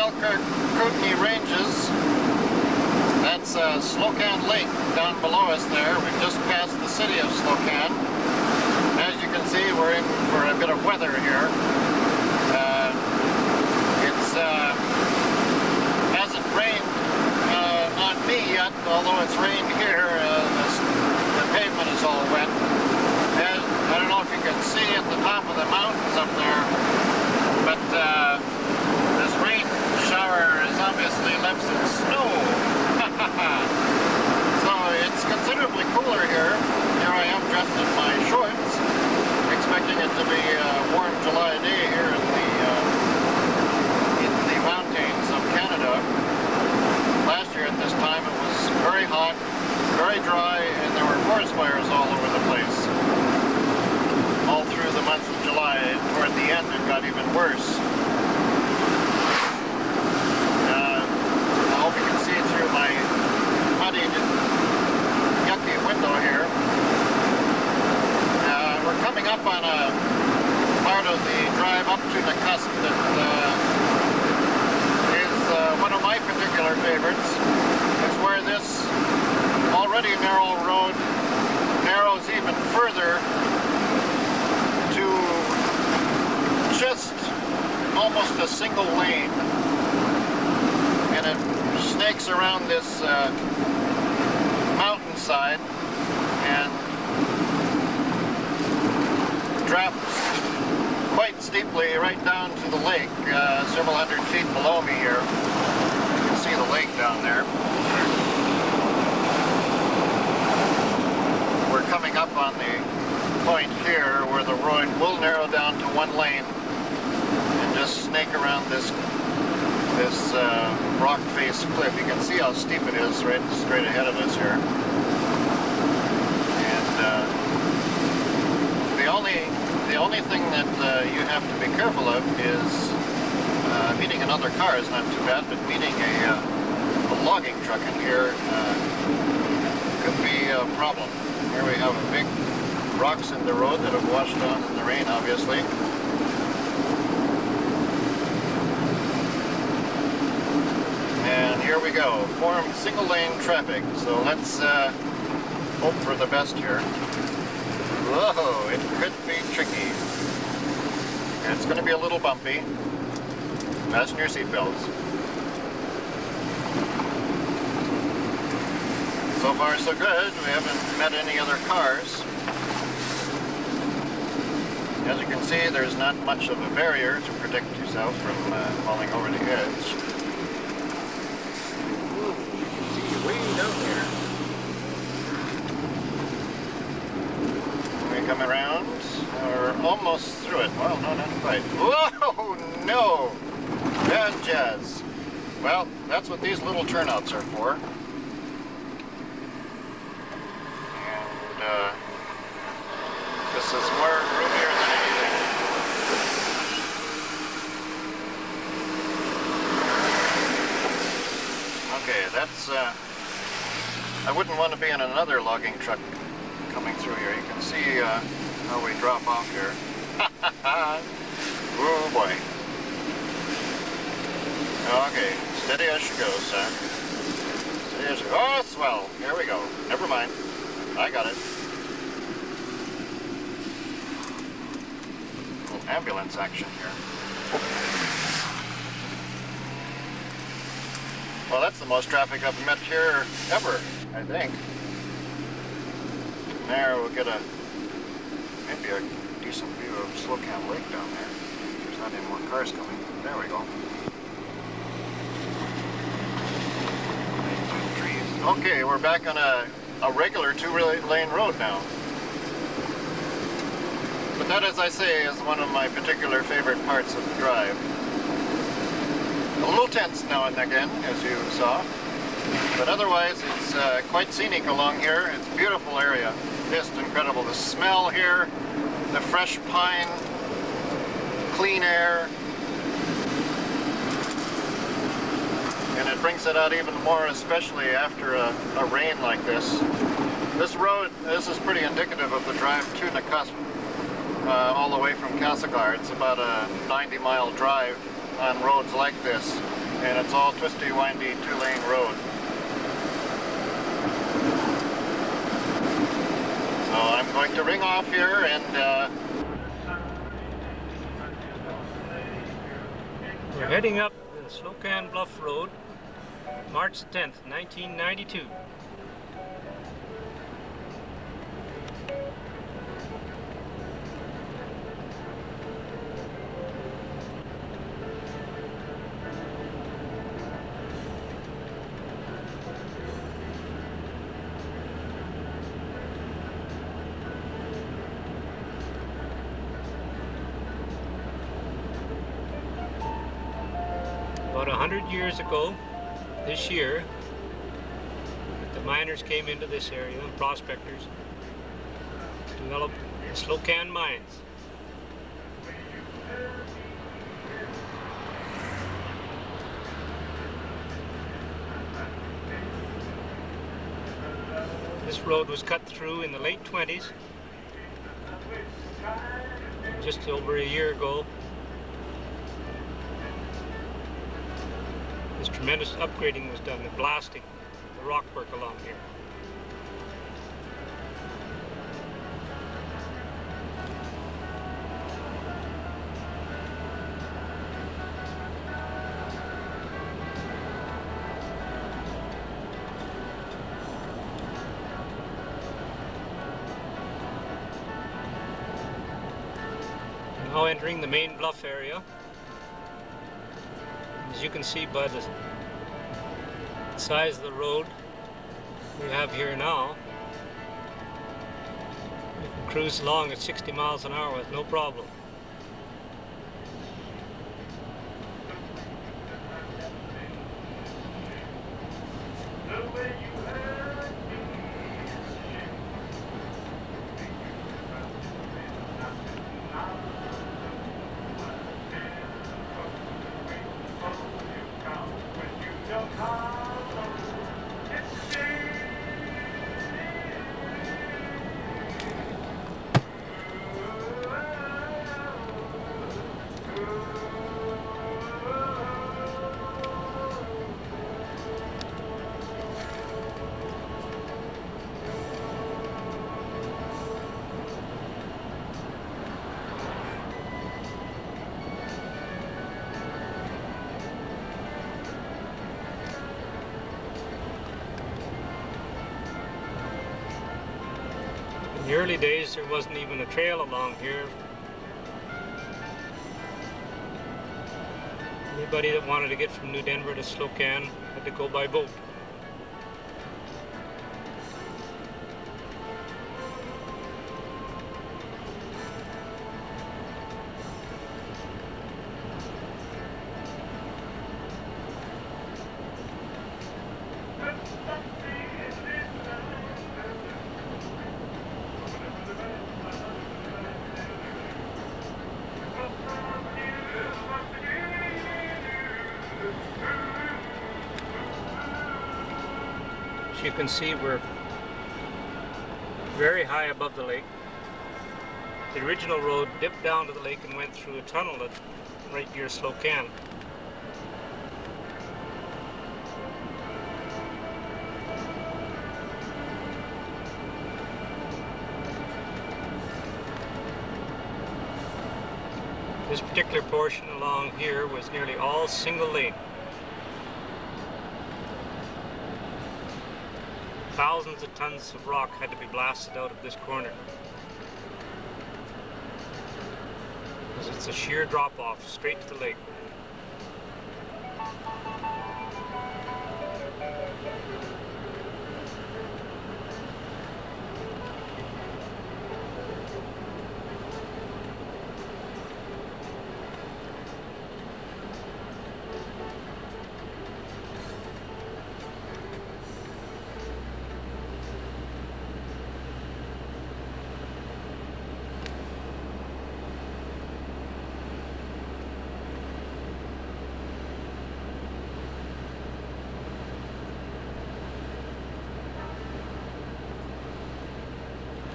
Selkirk Kootenay Ranges. That's Slocan Lake down below us there. We've just passed the city of Slocan. As you can see, we're in for a bit of weather here. Hasn't rained on me yet, although it's rained here. The pavement is all wet. And I don't know if you can see at the top of the mountains up there, but this rain shower has obviously left some snow. So it's considerably cooler here. Here I am dressed in my shorts, expecting it to be a warm July day here in the mountains of Canada. Last year at this time it was very hot, very dry, and there were forest fires all over the place. All through the month of July. Toward the end it got even worse. I hope you can see through my muddy, yucky window here. We're coming up on a part of the drive up to the cusp that is one of my particular favorites. It's where this already narrow road narrows even further to just almost a single lane, and it snakes around this mountainside and drops quite steeply right down to the lake, several hundred feet below me here. You can see the lake down there. We're coming up on the point here where the road will narrow down to one lane and just snake around this rock face cliff. You can see how steep it is right straight ahead of us here. And the only thing that you have to be careful of is meeting another car is not too bad, but meeting a logging truck in here could be a problem. Here we have a big rocks in the road that have washed down in the rain, obviously. And here we go, form single lane traffic. So let's hope for the best here. Whoa, it could be tricky. It's going to be a little bumpy. Fasten your seatbelts. So far so good. We haven't met any other cars. As you can see, there's not much of a barrier to protect yourself from falling over the edge. Ooh, you can see way down here. We come around. We're almost through it. Well, no, not quite. Whoa, no! Bad jazz. Well, that's what these little turnouts are for. And this is more roomier than anything. Okay, that's I wouldn't want to be in another logging truck coming through here. You can see how we drop off here. Oh boy. Okay, steady as she goes, son. Steady as she goes. Oh, swell. Here we go. Never mind. I got it. Little ambulance action here. Well, that's the most traffic I've met here ever, I think. There we'll get maybe a decent view of Slocan Lake down there. There's not any more cars coming. There we go. Trees. Okay, we're back on a regular two-lane road now. But that, as I say, is one of my particular favorite parts of the drive. A little tense now and again, as you saw. But otherwise, it's quite scenic along here. It's a beautiful area. Just incredible. The smell here, the fresh pine, clean air. And it brings it out even more, especially after a rain like this. This road, this is pretty indicative of the drive to Nakusp, all the way from Castlegar. It's about a 90-mile drive on roads like this. and it's all twisty, windy, two-lane road. So I'm going to ring off here and we're heading up the Slocan Bluff Road, March 10th, 1992. About 100 years ago, this year, the miners came into this area, prospectors, to develop the Slocan mines. This road was cut through in the late 20s, just over a year ago. This tremendous upgrading was done, the blasting, the rock work along here. Now entering the main bluff area. As you can see by the size of the road we have here now, you can cruise along at 60 miles an hour with no problem. In the early days, there wasn't even a trail along here. Anybody that wanted to get from New Denver to Slocan had to go by boat. You can see we're very high above the lake. The original road dipped down to the lake and went through a tunnel that's right near Slocan. This particular portion along here was nearly all single lane. Thousands of tons of rock had to be blasted out of this corner, because it's a sheer drop-off straight to the lake.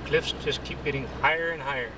Cliffs just keep getting higher and higher.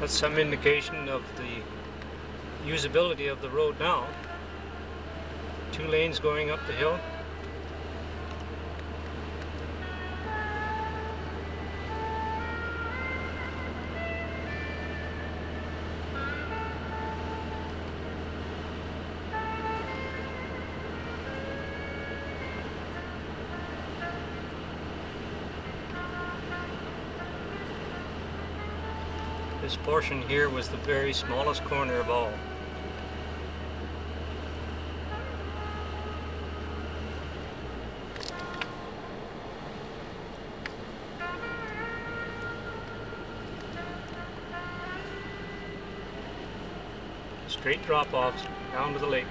That's some indication of the usability of the road now. 2 lanes going up the hill. This portion here was the very smallest corner of all. Straight drop-offs down to the lake.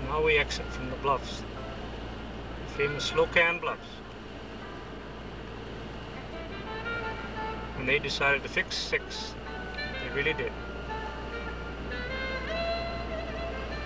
Now we exit from the bluffs, the famous Slocan Bluffs. And they decided to fix 6. They really did.